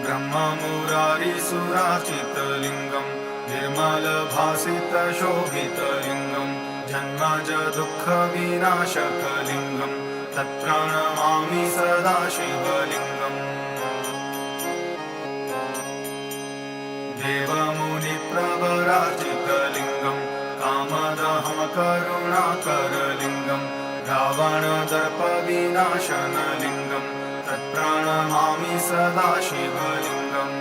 ब्रह्ममुरारिसुरार्चितलिङ्गं निर्मलभासितशोभितलिङ्गं जन्मज दुःखविनाशकलिङ्गं तत्प्रणमामि सदा शिवलिङ्गम् देवमुनिप्रवरार्चितलिङ्गं कामदहं करुणाकरलिङ्गं रावणदर्पविनाशनलिङ्गं तत्प्रणमामि सदा शिवलिङ्गम्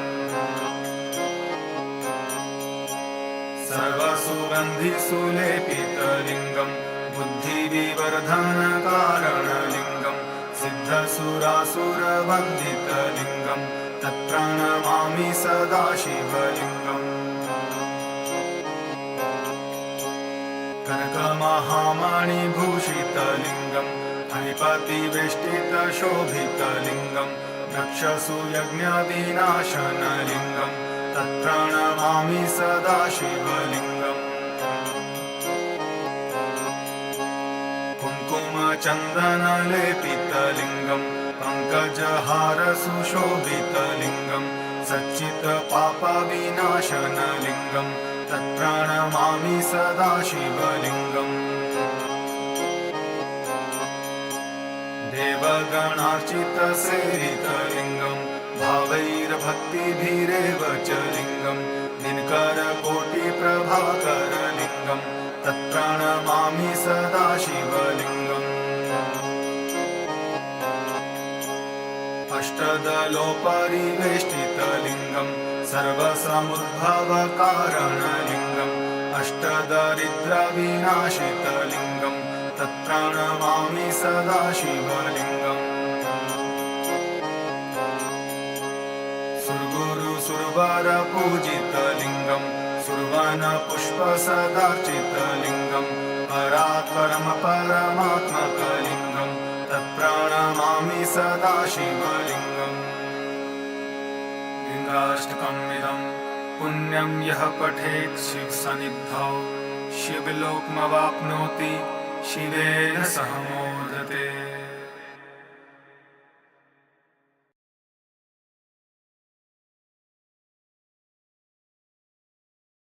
सर्वसुगन्धिसुलेपितलिङ्गं बुद्धिविवर्धनकारणलिङ्गं सिद्धसुरासुरवन्दितलिङ्गं तत्प्रणमामि सदा शिवलिङ्गम् कनकमहामणिभूषितलिङ्गं फणिपतिवेष्टितशोभितलिङ्गं दक्षसूयज्ञविनाशनलिङ्गं तत्प्रणमामि सदा शिवलिङ्गम् कुङ्कुमचन्दनलेपितलिङ्गं पङ्कजहारसुशोभितलिङ्गं सच्चित्पापविनाशनलिङ्गं तत्प्रणमामि सदा शिवलिङ्गम् देवगणार्चितसेवितलिङ्गं भावैर्भक्तिभिरेव च लिङ्गं दिनकरकोटिप्रभाकरलिङ्गं तत्प्रणमामि सदा शिवलिङ्गम् अष्टदलोपरिवेष्टितलिङ्गं सर्वसमुद्भवकारणलिङ्गम् अष्टदरिद्रविनाशितलिङ्गं तत्प्रणमामि सदा शिवलिङ्गम् सुरगुरुसुरवरपूजितलिङ्गं सुरवनपुष्पसदार्चितलिङ्गं परात्परं परमात्मकलिङ्गं तत्प्रणमामि सदा शिवलिङ्गम् लिङ्गाष्टकमिदं पुण्यं यः पठेत् शिवसन्निधौ शिवलोकमवाप्नोति शिवेन सह मोदेन।